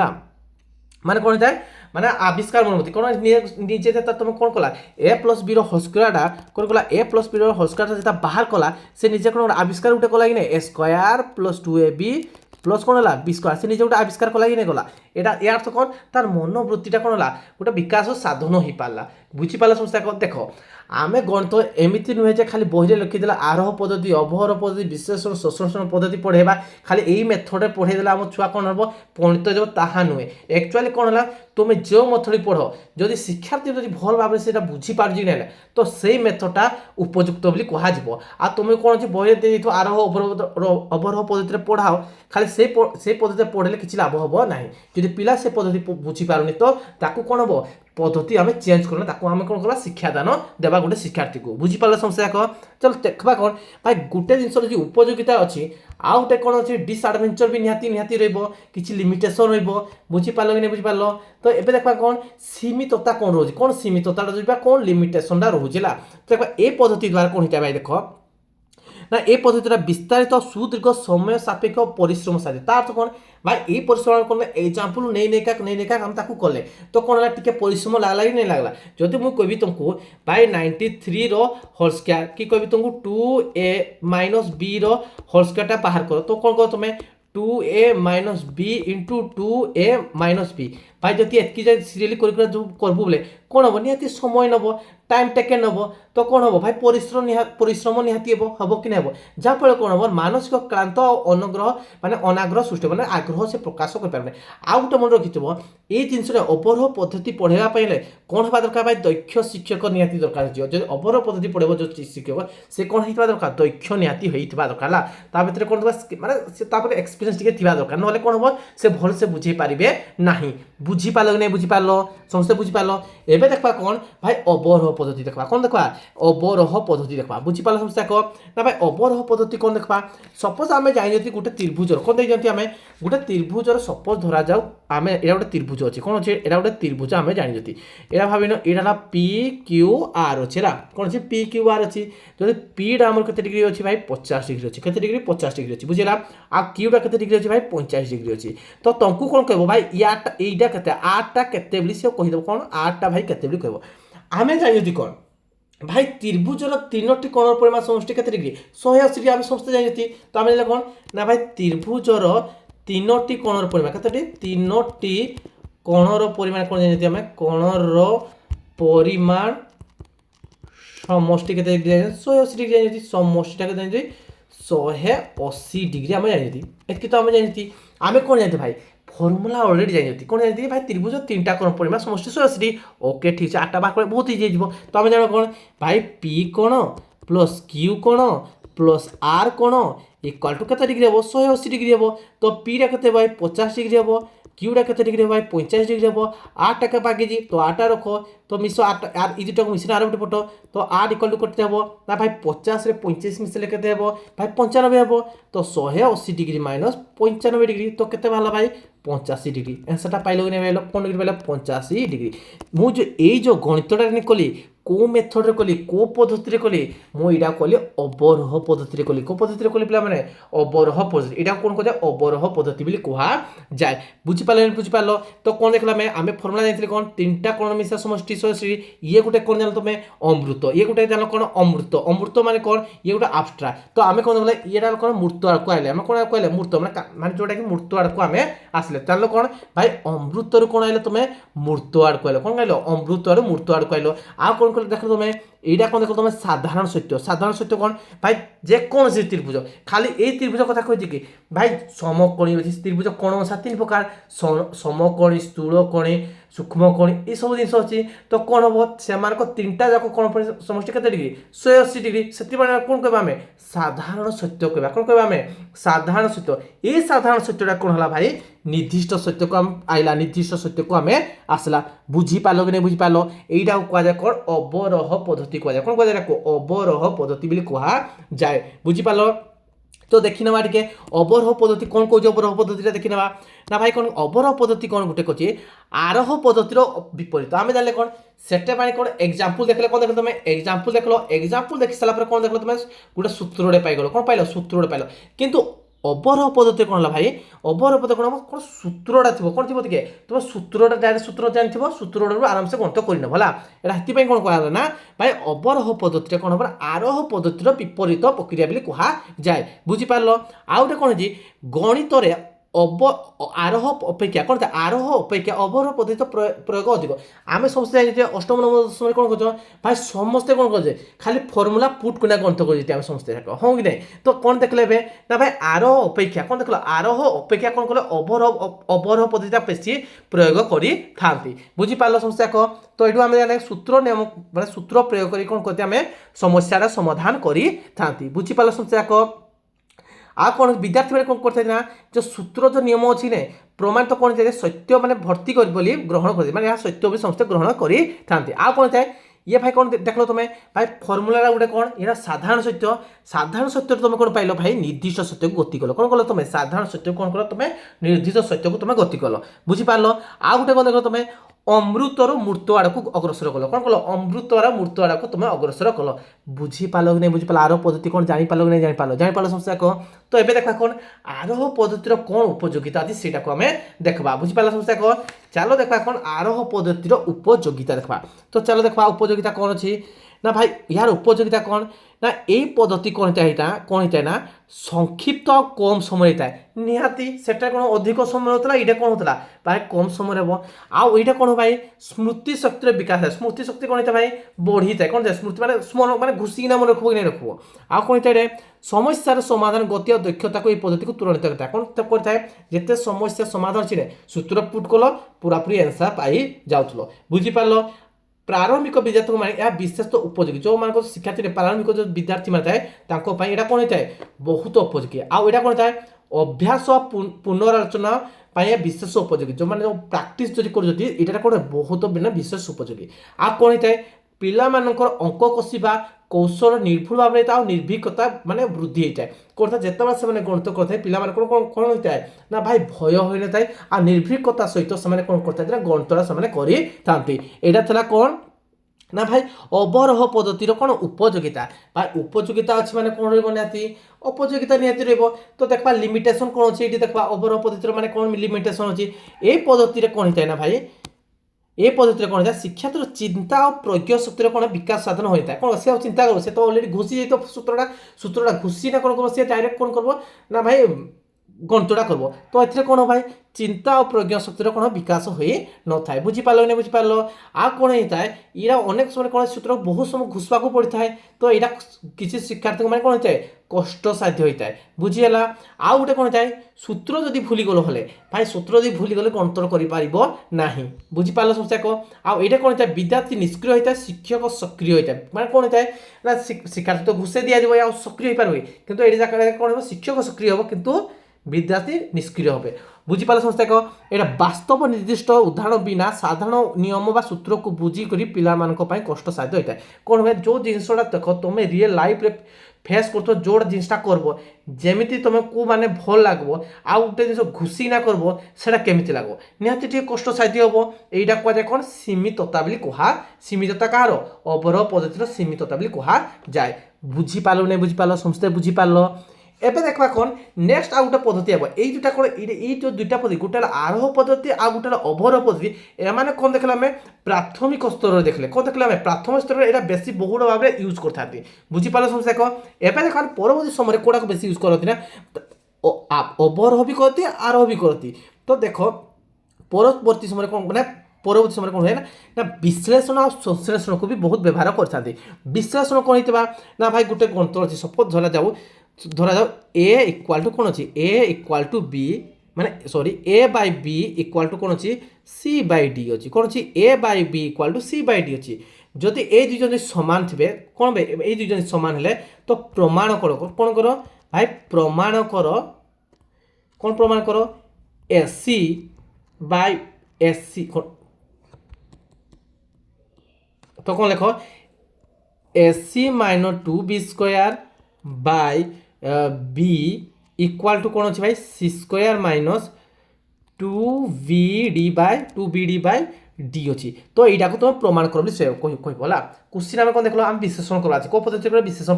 माने कौन होता है माने आविष्कार मनोवृत्ति कौन निजे तुम कौन कला ए प्लस बी होल स्क्वायरटा कौन कला ए प्लस बी होल स्क्वायर जो बाहर कला से निजे कौन आविष्कार गोटे कला कि ए स्क्वायर प्लस 2ab प्लस कौन है बी स्क्वायर से निजे गोटे आविष्कार कला कि नहीं कला এটা এ অর্থ কোণ তার মনোবৃত্তিটা কোণ হলা গোটে বিকাশ সাধন হয়ে পারা বুঝিপারা সমস্যা দেখ আমি গণিত এমিতি নুহে যে খালি বইরে লিখিদেলা আরোহ পদ্ধতি অবরোহ পদ্ধতি বিশ্লেষণ শোষণ পদ্ধতি পড়াইবা খালি এই মেথডে পড়াইদেলে আমার ছুয়া কোণ হব পণ্ডিত যাব তাহা নুহে একচুয়ালি কোণ হল তুমি যে মেথড পড় যদি শিক্ষার্থী যদি ভাল ভাবে সেটা বুঝিপারুছি না তো সেই মেথডটা উপযুক্ত বলে কুহযিব আর তুমি কোণ যে বইরে দিয়ে আরোহ অবরোহ পদ্ধতিতে পড়াও খালি সেই পদ্ধতিতে পড়লে কিছু লাভ হব না যদি পিলা সে পদ্ধতি বুঝিপারুনি তো তাকে কোণ হব পদ্ধতি আমি চেঞ্জ করলে তাকে আমি কোণ করা শিক্ষাদান দেবা গোটে শিক্ষার্থী को বুঝিপারলে সমস্যা কহ চল দেখবা কোণ ভাই গোটে জিনিস যদি উপযোগিতা অছি আউ গোটে কোণ অছি ডিসআডভেঞ্চর বি নিহাতি রহব কিছু লিমিটেসন রহব বুঝিপারল কি না বুঝিপারল তো এবে দেখবা কোণ সীমিততা কোণ রয়েছে কোণ সীমিততা রয়েছে কোণ লিমিটেসনটা রয়েছে না তো দেখবা এই পদ্ধতি দ্বারা কোণ হইতা ভাই দেখ না এই পদ্ধতিটা বিস্তারিত সুদীর্ঘ সময় সাপেক্ষ পরিশ্রম সাথে তার অর্থ কোণ ভাই এই পরিশ্রম করলে এক্সাম্পল নেই নেই আমি তাকে কলে তো কোণ হল টিকে পরিশ্রম লাগলা কি নেই লাগলা যদি মুই কবি तुमको भाई 93 रो होल स्क्वायर कि कबि तुमको 2a - b रो होल स्क्वायरटा बाहर करो तो कोण करो तुमे 2a - b into 2a - b भाई जदि एतकी सीरियली करबू बोले कोण हम निहाती समय नब टाइम टेकेन नब तो कोण हम भाई परिश्रम निहाती हम कि नहीं जहाँफल कोण हम मानसिक क्लांत अनग्रह माने अनाग्रह सृष्टि माने आग्रह से प्रकाश कर पारे आउ गोटे मन रखी ये जिनसा अवरोह पद्धति पढ़ाई कौन हवा दरकार भाई दक्ष शिक्षक निहाती दरकार जो अवरोह पद्धति पढ़ेब जो शिक्षक से कौन होता दरकार दक्ष निहाती होता दरकार ता भर कौन माने एक्सपीरियंस टी दरकार ना कौन हम से भल से बुझे पारे ना बुझीपार कि नहीं बुझीपार समस्ते बुझीपार एवं देखा कौन भाई अवरोह पद्धति देखा कौन देखा अवरोह पद्धति देखा बुझीपार समस्या कह ना भाई अवरोह पद्धति कौन देखा सपोज आम जानी गोटे त्रिभुजर कौन देखते आम गोटे त्रिभुजर सपोज धरा जाऊ आम एटा गोटे त्रिभुज अच्छे कौन अच्छे एटा गोटे त्रिभुज आम जानी एटा भाविन यहाँ पी क्यू आर अच्छे कौन अच्छे पी क्यू आर अच्छी जो पीटा आम के डिग्री अच्छी भाई 50 डिग्री अच्छी के डिग्री 50 डिग्री अच्छी बुझेगा आ क्यूटा के डिग्री अच्छी भाई 45 डिग्री अच्छी तो तुमको कौन कह भाई याटा यहीटा के आठटा केते कहीदेव कौन आठटा भाई केते कह आम जानी कौन भाई त्रिभुजर 3टी कोणर परिमाण समष्टि केते डिग्री 180 डिग्री आम समस्त जानी तो आम जान कौन ना भाई त्रिभुजर 3टी कोणर परिमाण केते 3टी कोणर परिमाण कौन जानी आम कोणर परिमाण समष्टि केते डिग्री 180 डिग्री जानी समष्टिटा के जानी 180 डिग्री आम जानी एतकी तो आम जानी आम कौन जानते भाई फर्मुला ऑलरेडी जानी कौन जानते भाई त्रिभुज 3टा कोण परिमाण समष्टि 180 डिग्री ओके ठीक है 8टा बाहर बहुत इजी हो तो आम जान कौन भाई पी कोण प्लस क्यू कोण प्लस आर कोण इक्वल टू केते डिग्री हम 180 डिग्री हम तो पीटा केते भाई 50 डिग्री हम क्यूटा केते डिग्री भाई 45 डिग्री हम 8 के बागी तो 8 रख तो मिस 8 आर इटा को मिसना आर गोटे पट तो 8 इक्वल टू केते हम ना भाई 50 रे 25 मिसले केते हम भाई 95 हम तो 180 डिग्री माइनस 95 डिग्री तो केते बाला भाई 85 डिग्री आंसरटा पाइलो कि नहीं पाइलो कौन डिग्री पाइलो 85 डिग्री मु जो ए जो गणितटा ने कली को मेथड रे कली को पद्धति रे कली मु इडा कली अवरोह पद्धति रे कली को पद्धति रे कली पिला माने अवरोह पद्धति इडा कोन कहजा अवरोह पद्धति बिली कोहा जाय बुझि पालो तो कोन देखला मैं आमे फार्मूला जानथिले कोन तीनटा कोण मिसा समष्टि 180 ये गुटे कोन जानो तमे अमृत ये गुटे जानो कोन अमृत माने कोन ये गुटे एब्स्ट्रैक्ट तो आमे कोन देखला ये डाल कोन मूर्त आड़ को आइले आमे कोन कहले मूर्त माने जोटा कि मूर्त आड़ को आमे आसले तालो कोन भाई अमृत रो कोन आइले तमे मूर्त आड़ को आइले कोन कहलो अमृत आड़ मूर्त आड़ को आइलो आ कोन कहले देखो तमे এইটা কোন দেখো তুমি সাধারণ সত্য কোন ভাই যে কোন সে ত্রিভুজ খালি এই ত্রিভুজ কথা কইছি কি ভাই সমকোণী আছে ত্রিভুজ কোণ অনুসারে 3 প্রকার সমকোণী স্থূলকোণী সূক্ষ্মকোণী এই সব জিনিস আছে তো কোন হবো সেমানক তিনটা যাক কোণ সমষ্টি কেতে ডিগ্রি 180 ডিগ্রি সেতি মানে কোন কইবা আমি সাধারণ সত্য কইবা কোন কইবা আমি সাধারণ সত্য এই সাধারণ সত্যটা কোন হলা ভাই निर्दिष्ट सत्य को आइला निर्दिष्ट सत्य को आम आसला बुझी पाल कि नहीं बुझी पाल यहीटा कहुए कौन अवरोह पद्धति कहुए कौन कहुए अवरोह पद्धति बोली कहा जाए बुझी पाल तो देखी ना टे अवरोह पद्धति कौन कौन अवरोह पद्धति देखी ना ना भाई कौन अवरोह पद्धति कौन गोटे कहे आरोह पद्धतिर विपरीत आम जाने कौन सेटे पानी कौन एग्जाम्पल देखले कौन देख तुम एग्जाम्पल देखी सारा कौन देख तुम गोटे सूत्रे पाइल कौन पाइल सूत्रे पाइल किंतु अवरोह पद्धति कौन भाई अवरोह पद्धति कौन सूत्रटा थी कौन थी तुम सूत्रटा डायरेक्ट सूत्र जानी सूत्र आराम से गणित करन भला ये कौन कह ना भाई अवरोह पद्धति कौन हम आरोह पद्धतिर विपरीत प्रक्रिया बोली कह जाए बुझीपार आउ गोटे कौन है गणित ଆରୋହ ଅପେକ୍ଷା କ'ଣ ଥାଏ ଆରୋହ ଅପେକ୍ଷା ଅବରୋହ ପଦ୍ଧତିର ପ୍ରୟୋଗ ଅଧିକ ଆମେ ସମସ୍ତେ ଜାଣିଛେ ଅଷ୍ଟମ ନବମ ଦଶମରେ କ'ଣ କରୁଛ ଭାଇ ସମସ୍ତେ କ'ଣ କରୁଛେ ଖାଲି ଫର୍ମୁଲା ପୁଟ୍ କିନା ଗଣିତ କରୁଛେ ଆମେ ସମସ୍ତେ ହଁ କି ନାହିଁ ତ କ'ଣ ଦେଖିଲେ ଏବେ ନା ଭାଇ ଆରୋହ ଅପେକ୍ଷା କ'ଣ ଦେଖିଲ ଆରୋହ ଅପେକ୍ଷା କ'ଣ କଲେ ଅବରୋହ ପଦ୍ଧତିଟା ବେଶୀ ପ୍ରୟୋଗ କରିଥାନ୍ତି ବୁଝିପାରିଲ ସମସ୍ତେ ଯାକ ତ ଏଇଠୁ ଆମେ ଜାଣେ ସୂତ୍ର ନିୟମ ମାନେ ସୂତ୍ର ପ୍ରୟୋଗ କରି କ'ଣ କରନ୍ତି ଆମେ ସମସ୍ୟାର ସମାଧାନ କରିଥାନ୍ତି ବୁଝିପାରିଲ ସମସ୍ତେ ଯାକ ଆଉ କ'ଣ ବିଦ୍ୟାର୍ଥୀ ମାନେ କ'ଣ କରିଥାଏ ନା ଯେଉଁ ସୂତ୍ର ଯେଉଁ ନିୟମ ଅଛି ନା ପ୍ରମାଣିତ କ'ଣ ହେଇଥାଏ ସତ୍ୟ ମାନେ ଭର୍ତ୍ତି କରି ବୋଲି ଗ୍ରହଣ କରିଥାଏ ମାନେ ଏହା ସତ୍ୟ ବି ସମସ୍ତେ ଗ୍ରହଣ କରିଥାନ୍ତି ଆଉ କ'ଣ ଥାଏ ଇଏ ଭାଇ କ'ଣ ଦେଖିଲ ତୁମେ ଭାଇ ଫର୍ମୁଲାଟା ଗୋଟେ କ'ଣ ଏଇଟା ସାଧାରଣ ସତ୍ୟରେ ତୁମେ କ'ଣ ପାଇଲ ଭାଇ ନିର୍ଦ୍ଦିଷ୍ଟ ସତ୍ୟକୁ ଗତି କଲ କ'ଣ କଲ ତୁମେ ସାଧାରଣ ସତ୍ୟକୁ କ'ଣ କଲ ତୁମେ ନିର୍ଦ୍ଦିଷ୍ଟ ସତ୍ୟକୁ ତୁମେ ଗତି କଲ ବୁଝିପାରିଲ ଆଉ ଗୋଟେ କ'ଣ ଦେଖିଲ ତୁମେ ଅମୃତରୁ ମୃତ ଆଡ଼କୁ ଅଗ୍ରସର କଲ କ'ଣ କଲ ଅମୃତର ମୃତ ଆଡ଼କୁ ତୁମେ ଅଗ୍ରସର କଲ ବୁଝିପାରିଲ କି ନାହିଁ ବୁଝିପାରିଲ ଆରୋହ ପଦ୍ଧତି କ'ଣ ଜାଣିପାରିଲ କି ନାହିଁ ଜାଣିପାରିଲ ସମସ୍ୟା କହ ତ ଏବେ ଦେଖବା କ'ଣ ଆରୋହ ପଦ୍ଧତିର କ'ଣ ଉପଯୋଗିତା ଅଛି ସେଇଟାକୁ ଆମେ ଦେଖବା ବୁଝିପାରିଲ ସମସ୍ୟା କହ ଚାଲ ଦେଖବା କ'ଣ ଆରୋହ ପଦ୍ଧତିର ଉପଯୋଗିତା ଦେଖବା ତ ଚାଲ ଦେଖବା ଉପଯୋଗିତା କ'ଣ ଅଛି ନା ଭାଇ यार उपयोगिता कौन ना यही पद्धति कौन होता ना संक्षिप्त और कम समय होता है निहाती सेटा कौन अधिक समय होता ये कौन होता भाई कम समय हम आईटा कौन भाई स्मृति शक्ति विकास है स्मृति शक्ति कौन होता भाई बढ़ी था कौन स्मृति माने स्मरण माने घुसिकिना मन रखो कि नहीं रखो आउ कौन होता है समस्यार समाधान गति और दक्षता को ये पद्धति को तुलनित करता है कौन करता है जिते समस्या समाधान अच्छे सूत्र पुट कल पूरापूरी आंसर पाई जाऊल बुझीपार प्रारंभिक विद्यार्थी मैंने यह विशेष तो उपयोगी जो मान शिक्षार्थी प्रारंभिक जो विद्यार्थी मैंने थाए यहाँ कौन होता है बहुत उपयोगी आउ यहाँ कौन होता है अभ्यास पुनरालोचना विशेष उपयोगी जो मैंने प्राक्ट कर कौन बहुत विशेष उपयोगी आ कौन होता है पिला अंक कषा कौशल निर्भुल भाव में निर्भीकता माने वृद्धि होता है कौन जिते से गणित करते पिला कौन होता है ना भाई भय हो न था आ निर्भीकता सहित से कौन करते गणितटा से यहाँ कौन ना भाई अवरोह पद्धतिर कौन उपयोगिता भाई उपयोगिता अच्छी माने कौन रही उपयोगिता निहाती रही तो देखा लिमिटेशन कौन अच्छी देखा अवरोह पद्धतिर माने कौन लिमिटेशन अच्छी ये पद्धति कौन होता है ना भाई ये पद्धति कौन होता है शिक्षार्थ चिंता और प्रज्ञा शक्ति कौन विकास साधन होता है कौन सी चिंता कर तो अलरेडी घुसी जाए तो सूत्रटा घुसी ना कौन कर सी डायरेक्ट कौन कर ना भाई गणितटा कर तो ये कौन भाई चिंता और प्रज्ञा शक्तिर कौन विकास हो न था बुझीपार नहीं बुझीपार आ कौन होता है या अनेक समय कौन सूत्र बहुत समय घुसवा पड़ता है तो यहाँ किसी शिक्षार्थी मैंने कौन होता है कष्ट साध्य होता है बुझीगला आउ गोटे कौन होता है सूत्र जदि भूलीगल हेले भाई सूत्र जब भूलीगले गणित करना बुझीपार समस्या को आउ यहाँ कौन होता है विद्यार्थी निष्क्रिय होता है शिक्षक सक्रिय होता है मैंने कौन होता है ना शिक्षार्थी तो घुसे दिजाव या सक्रिय हो पारे कितु ये जगह कौन हो शिक्षक सक्रिय हम कितु विद्यार्थी निष्क्रिय हे बुझीपार समस्या को यहाँ वास्तव निर्दिष्ट उदाहरण बिना साधारण नियम व सूत्र को बुझीक पाई कष्ट साध्य होता है कौन हुए जो जिनसा देख तुम रियल लाइफ रे फेस कर जो जिनसा कर जमी तुम को माने भल लगे आउ गोटे जिन घुसी ना कर केमी लगे निहती कष्ट साध्य हम यहाँ कहुए कौन सीमितता कह सीमितता कह अवरोह पद्धतिर सीमितता कह जाए बुझीपार नहीं बुझीपार समस्ते बुझीपार एबे देखा कौन नेक्स्ट आउ गोटे पद्धति हम ये दुटा कौन ये जो दुटा पद्धति गोटे आरोह पद्धति आ गोटे अवरोह पद्धति एमाने कौन देखला हमें प्राथमिक स्तर देखले कौन देखला हमें प्राथमिक स्तर एटा बेसी बहुल भाव में यूज करथाती बुझीपार समस्या को एबे देखा परवर्ती समय कोड़ा को बेसी यूज करती ना अवरोह भी करती आरोह भी करती तो देखो परवर्ती समय कौन माने परवर्ती समय कौन हुए ना विश्लेषण और संश्लेषण को भी बहुत व्यवहार करते विश्लेषण कौन होता ना भाई गोटे गणित अच्छी सपोज धरा जाओ ए इक्वाल टू कौन अच्छी ए इक्वाल टू बी माने sorry A by B equal to कौन अच्छी सी बाय डी अच्छी कौन अच्छी A by B equal to C by D अच्छी जदि ए दुई जन सामान थे कौन ये दुई जन सामान हेले तो प्रमाण कर कौन कर भाई प्रमाण कर कौन प्रमाण कर एसी बाय एसी तो कौन लिख AC minus 2b² by B equal to कौन अच्छे भाई C square minus 2bd by D अच्छी तो यहाँ को तुम प्रमाण कर कहला क्वेश्चन आम कौन देख आम विश्लेषण करवा कौ पद्धति विश्लेषण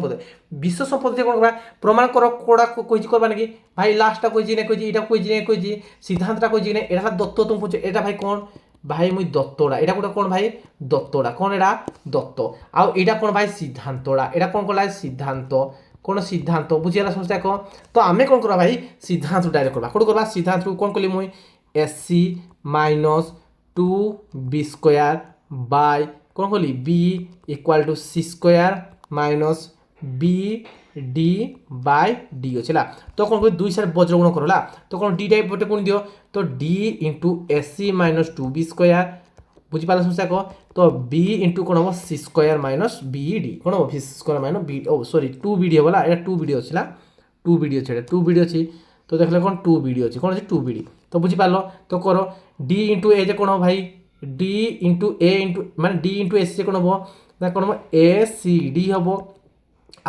पद्धति कौन कर प्रमाण कर कौड़ा कही करवा कि भाई लास्टा कही कही सिद्धांतटा कही यहाँ दत्त तुम पूछ यहाँ भाई कौन भाई मुई दत्तड़ा यहाँ गोटे कौन भाई दत्तड़ा कौन एटा दत्त आउ यहाँ कौन भाई सिद्धांतड़ा यहाँ कौन कला सिद्धांत কোন সিদ্ধান্ত বুঝিলা সমস্যা কো তো আমি কোন করবা ভাই সিদ্ধান্ত ডাইরেক্ট করবা কোন করবা সিদ্ধান্ত কোন কলি মুই AC minus 2b square by কোন কলি B equal to C square minus B D by D হচ্ছিল তো কোন করি 2 সাথে বজ্রগুণ করলা তো কোন ডি টাইপ বটে কোন দিও তো D into AC minus 2b square বুঝিপারা সমস্যা কো তো বি ইন্টু কোন হব সি স্কয়ার মাইনস বিডি কোন হব সি স্কয়ার মাইনস বি ও সরি 2bd হবলা এটা 2bd হচ্ছিল 2bd হচ্ছে এটা 2bd ଅଛି তো দেখলে কোন 2bd ଅଛି কোন আছে 2bd তো বুঝি পারলো তো করো ডি ইন্টু এ যে কোন ভাই ডি ইন্টু এ ইন্টু মানে ডি ইন্টু এসি যে কোন হব না কোন হব এ সি ডি হব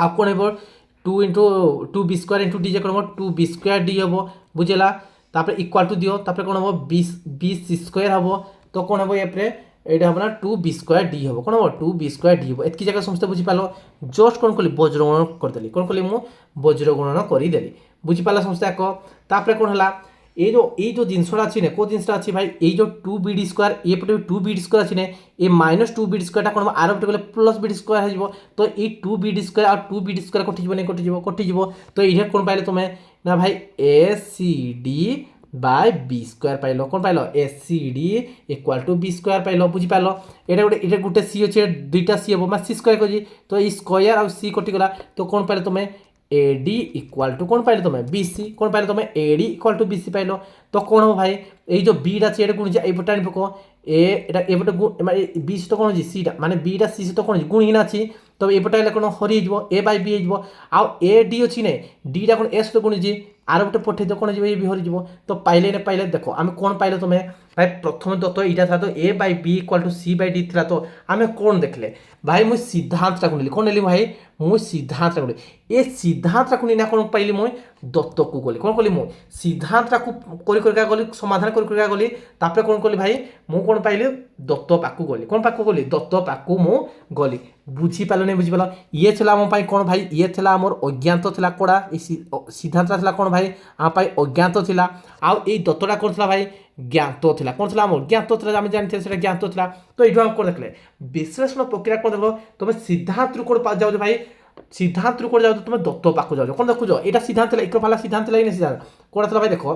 আর কোন হব 2 into 2b square into D যে কোন হব 2b স্কয়ার ডি হব বুঝলা তারপরে ইকুয়াল টু দিও তারপরে কোন হব 20 সি স্কয়ার হব তো কোন হব এপরে এটা হব না 2b স্কয়ার ডি হব কোন হব 2b স্কয়ার ডি হব এতকি জায়গা সমস্ত বুঝি পালো জস্ট কোন কলি বজ্রগণন করদেলি কোন কলি মু বজ্রগণন করি দেলি বুঝি পালা সমস্ত এক তারপরে কোন হলা এই যে জিনিসটা আছে না কোন জিনিসটা আছে ভাই এই যে 2bd স্কয়ার এপটে 2bd স্কয়ার আছে না এই মাইনাস 2bd স্কয়ারটা কোন আর একটা গলে প্লাস bd স্কয়ার হয়ে যাব তো এই 2bd স্কয়ার আর 2bd স্কয়ার কটি যাব তো এইটা কোন পাইলে তুমি না ভাই acd বাই বি স্কয়ার পাইল কোন পাইল acd equal to B square পাইল বুঝি পাইল এটা গোটে সি আছে দুইটা সি হবো মানে সি স্কয়ার কজি তো এই স্কয়ার আর সি কটি গলা তো কোন পাইলে তুমি AD ইকুয়াল টু কোন পাইলে তুমি BC কোন পাইলে তুমি AD ইকুয়াল টু BC পাইল তো কোন হবো ভাই এই যে বি আছে এটা কোন যে এইটা আনবো কো এ এটা এপটে মানে BC তো কোন যে সি মানে বি টা সি তো কোন গুণহীন আছে তবে এপটে হলে কোন হরি যাব A বাই B যাব আর AD ଅଛି নাই D টা কোন S তো কোন যে আর গোটে পঠাই দিও কোন যে বি হরি যাব তো পাইলে না পাইলে দেখো আমি কোন পাইলে তুমি ভাই প্রথমে তো এইটা থা তো A by B equal to C by D থিলা তো আমি কোন দেখলে ভাই মুই সিদ্ধান্তটা কোন নেলি কোন নেলি ভাই মুই সিদ্ধান্তটা কোন এ সিদ্ধান্তটা কোন না কোন পাইলি মুই দত্তকু গলি কোন কলি মুই সিদ্ধান্তটা করি গলি সমাধান করি গলি তারপরে কোন কলি ভাই মু কোন পাইলি দত্ত পাকু গলি কোন পাকু গলি দত্ত পাকু মু গলি বুঝি পালো না বুঝি পালো ইয়ে ছিল আমার পাই কোন ভাই ইয়ে ছিল আমার অজ্ঞাত ছিল কোড়া এই সিদ্ধান্তটা ছিল কোন ভাই আমার পাই অজ্ঞাত ছিল আর এই দত্তটা কোন ছিল ভাই জ্ঞাত ଥିଲା কোন ଥିଲା আমার জ্ঞাত ଥିଲା আমি জানিছি সেটা জ্ঞাত ଥିଲା তো এইটা আমি কোন দেখলে বিশ্লেষণ প্রক্রিয়া কোন দেখলো তুমি সিদ্ধান্তରୁ কোন যাও ভাই সিদ্ধান্তରୁ কোন যাও তুমি দত্ত পাকু যাও কোন দেখুছ এটা সিদ্ধান্ত ଥିଲା ইকো ফালা সিদ্ধান্ত ଥିଲା না সিদ্ধান্ত কোন ଥିଲା ভাই দেখো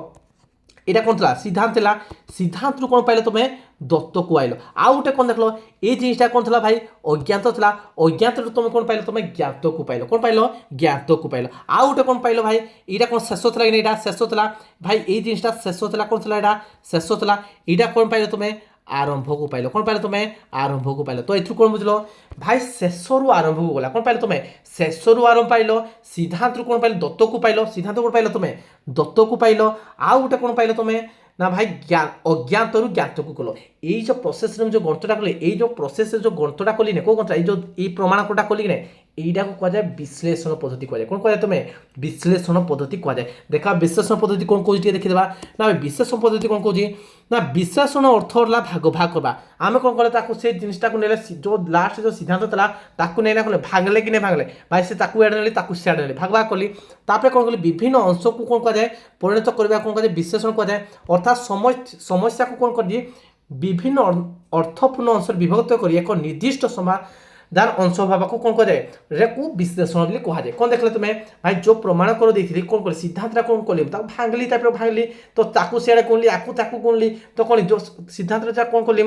এটা কোন ଥିଲା সিদ্ধান্ত ଥିଲା সিদ্ধান্তରୁ কোন পাইলে তুমি দত্তকু আইলো ଆଉ ଗୋଟେ কোন দেখলো এই জিনিসটা কোন ଥିଲା ভাই অজ্ঞাত ଥିଲା অজ্ঞাতରୁ তুমি কোন পাইলো তুমি জ্ঞাতকু পাইলো কোন পাইলো জ্ঞাতকু পাইলো ଆଉ ଗୋଟେ কোন পাইলো ভাই এটা কোন শেষ ଥିଲା কি না এটা শেষ ଥିଲା ভাই এই জিনিসটা শেষ ଥିଲା কোন ଥିଲା এটা শেষ ଥିଲା এটা কোন পাইলো তুমি আরম্ভকু পাইল কোন পাইল তুমি আরম্ভকু পাইল তো এথু কোন বুঝলো ভাই শেষরু আরম্ভকু গলা কোন পাইল তুমি শেষরু আরম্ভ পাইল সিদ্ধান্তরু কোন পাইল দত্তকু পাইল সিদ্ধান্ত কোন পাইল তুমি দত্তকু পাইল আউ গোটে কোন পাইল তুমি না ভাই অজ্ঞাতরু জ্ঞাতকু কল এই যে প্রসেসরে যে গণিতটা কলি এই যে প্রসেসরে যে গণিতটা কলি না কোন গণিত এই যে এই প্রমাণকটা কলি না এইটাকে কোয়া যায় বিশ্লেষণ পদ্ধতি কোয়া যায় কোন কোয়া যায় তুমি বিশ্লেষণ পদ্ধতি কোয়া যায় দেখা বিশ্লেষণ পদ্ধতি কোন কৌছি টিকে দেখি দেবা না বিশ্লেষণ পদ্ধতি কোন কৌছি না বিশ্লেষণ অর্থ হলা ভাগ ভাগ করবা আমি কোন কলে তাকু সেই জিনিসটাকে নেলে যে লাস্ট যে সিদ্ধান্ত লা তাকু নেলা কোন ভাগলে কি নে ভাগলে ভাই সে তাকু এড নেলি তাকু সেড নেলি ভাগ ভাগ কলি তারপরে কোন কলি বিভিন্ন অংশকু কোন কোয়া যায় পরিণত করিবা কোন কোয়া যায় বিশ্লেষণ কোয়া যায় অর্থাৎ সমস্যাকু কোন করি বিভিন্ন অর্থপূর্ণ অংশে বিভক্ত করি এক নির্দিষ্ট সমাধান অংশ ভাবকু কোন কোয়া যায় রেকু বিশ্লেষণ বলি কোয়া যায় কোন দেখলে তুমি ভাই যে প্রমাণ করে দিয়েছিলি কোন করে সিদ্ধান্তটা কোন কলি তাকে ভাঙলি তারপরে ভাঙলি তো তাকু সেটা কোনলি তাকু কোনলি তো কোন সিদ্ধান্তটা কোন কলি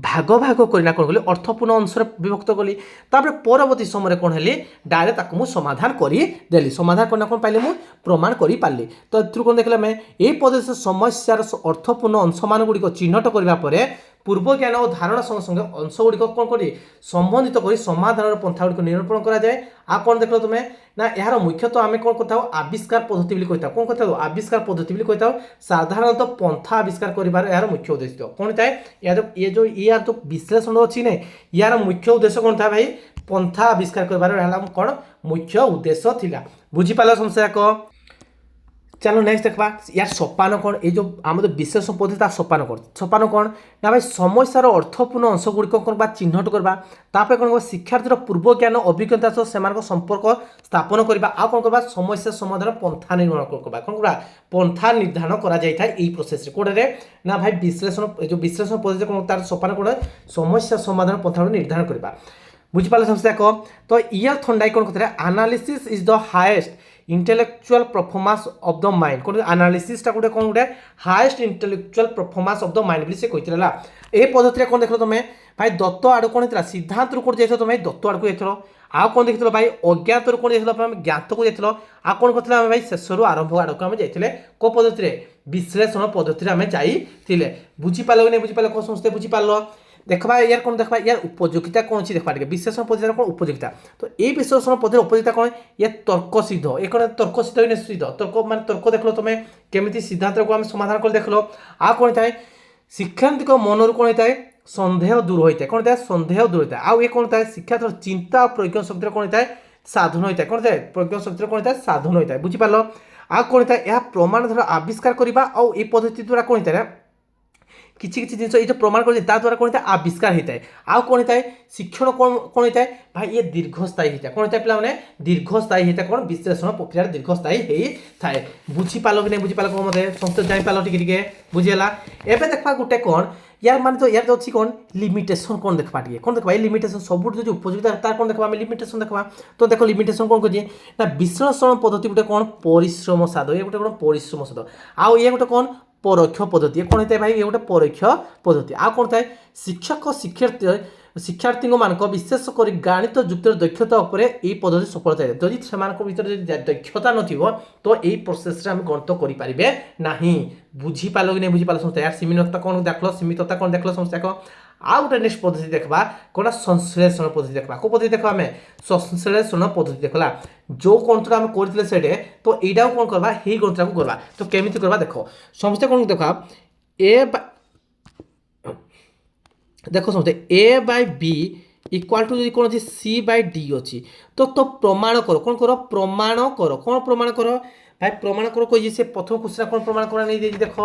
ভাগ ভাগ করি না কোন কলি অর্থপূর্ণ অংশে বিভক্ত কলি তারপরে পরবর্তী সময় কোন হলি ডাইরেক্ট তাকে মু সমাধান করি দেলি সমাধান করে কোন পাইলে মু প্রমাণ করি পারলি তো এথুর কোন দেখলে আমি এই পদ্ধতি সমস্যার অর্থপূর্ণ অংশ মান গুড়ি চিহ্নট করা পরে পূর্ব জ্ঞান ও ধারণা সঙ্গে সঙ্গে অংশগুড়ি কোণ করে সম্বন্ধিত করে সমাধানের পন্থাগুড়ি নিরূপণ করা যায় আর কোণ দেখল তুমি না এর মুখ্যতঃ আমি কোণ কথা আবিষ্কার পদ্ধতি বলে কইতাও কোণ কথা আবিষ্কার পদ্ধতি বলে কইতাও সাধারণত পন্থা আবিষ্কার করিবার এর মুখ্য উদ্দেশ্য কোণ থাকে ইয়ার যে বিশ্লেষণ অছি না ইয়ার মুখ্য উদ্দেশ্য কোণ থাকে ভাই পন্থা আবিষ্কার করিবার কোণ মুখ্য উদ্দেশ্য লা বুঝিপাল সমস্যা ক चलो नेक्स्ट देखा यार सोपान कौन ये जो आम विश्लेषण पद्धति तार सोपान कौन ना भाई समस्यार अर्थपूर्ण अंशगुड़िक कौन चिन्हट करवा तापर कौन शिक्षार्थीर पूर्व ज्ञान अभिज्ञता सह से संपर्क स्थापन करवा आ कौन करवा समस्या समाधान पंथा निर्माण करवा कौन करवा पंथा निर्धारण करा जाय था एई प्रोसेस रे कोडे ना भाई विश्लेषण जो विश्लेषण पद्धति कौन तार सोपान कौन समस्या समाधान पंथा निर्धारण करवा বুঝিপালে সমস্যা দেখ তো ইয়ার থন্ডাই কোন কথা analysis is the highest intellectual performance of the mind কোন আনালিসিসটা গোটে কোন গোটে highest intellectual performance of the mind বলি সে কইতিলা এই পদ্ধতিরে কোন দেখলো তুমি ভাই দত্ত আড়ু কোন হইতলা সিদ্ধান্তରୁ কোন যাইছো তুমি দত্ত আড়ু যাইছো ଆଉ কোন ଦେଖିଥିଲ ভাই অজ্ঞাতରୁ কোন ଯାଇଥିଲ ଆମେ ଜ୍ଞାତକୁ ଯାଇଥିଲ ଆଉ কোন করଥିଲେ ଆମେ ଭାଇ ଶେଷରୁ ଆରମ୍ଭ ଆଡ଼କୁ ଆମେ ଯାଇଥିଲେ କୋ ପଦ୍ଧତିରେ বিশ্লেষণ পদ্ধতিরে ଆମେ ଯାଇଥିଲେ বুঝিপারল কি নাই বুঝিপারল কোন সমস্ত বুঝিপারল देखा यार कौन देखा यार उपयोगिता कौन अच्छी देखा विश्लेषण पद्धति कौन उपयोगिता तो ये विश्लेषण पद्धति उपयोगिता कौन ये तर्क सिद्ध ये कौन तर्क सिद्ध ही सिद्ध तर्क मान तर्क देख लो तुम केमी सिद्धांत को आम समाधान कर देख लो आ कौन था शिक्षार्थी मनरू कौन होता है सन्देह दूर होता है कौन होता है सन्देह दूर होता है आउ ये कौन होता है शिक्षार्थी चिंता और प्रज्ञा शक्ति कौन होता है साधन होता है कौन होता है प्रज्ञा शक्ति कौन होता है साधन होता है बुझीपार आ कौन होता है यह प्रमाण धर आविष्कार करवा और ये पद्धति द्वारा कौन होता है किसी किसी जिन ये प्रमाण कर द्वारा कौन होता है आविष्कार होता है आउ कौन होता है शिक्षण कौन कौन होता है भाई ये दीर्घस्थायी होता है कौन होता है पे दीर्घस्थायी होता है कौन विश्लेषण प्रक्रिया दीर्घस्थायी होता है बुझीपाल कि नहीं बुझीपाल कौन मत समस्त जापार टे बुझीगला एवं देखा गोटे कौन यार मान तो यार अच्छी कौन लिमिटेशन कौन देखा टे कौन देखा लिमिटेशन सब जो उपयोगिता तार कौन देखा लिमिटेशन देखा तो देख लिमिटेशन कौन करिए ना विश्लेषण पद्धति गोटे कौन परिश्रम साध ये गोटे कौन परिश्रम साध आउ ये गोटे कौन परोक्ष पद्धति कौन होता है भाई ये गोटे परोक्ष पद्धति आ कौन था शिक्षक शिक्षार्थी मानक विशेषकर गणित जुक्त दक्षता उपर ये पद्धति सफलता है जदि से भर दक्षता नथिबो तो यही प्रोसेस आम गणित करें ना बुझीपाल कि नहीं बुझीपाल समस्या यार सीमितता कौन देखल सीमितता कौन देखल समस्या को आ गोटे नेक्स्ट पद्धति देखा कौन संश्लेषण पद्धति देखा कौ पद्धति देखा आम संश्लेषण पद्धति देखला जो गणित आम करते तो यहाँ कौन करवा ही गणित को करवा तो केमी करवा देख समस्या कौन देखा ए देखो समझते ए बाय बी इक्वाल टू जो कौन अच्छी सी बाय डी अच्छी तो प्रमाण करो कौन करो प्रमाण करो कौन प्रमाण करो भाई प्रमाण करो कही से प्रथम क्वेश्चन कौन प्रमाण करा नहीं देख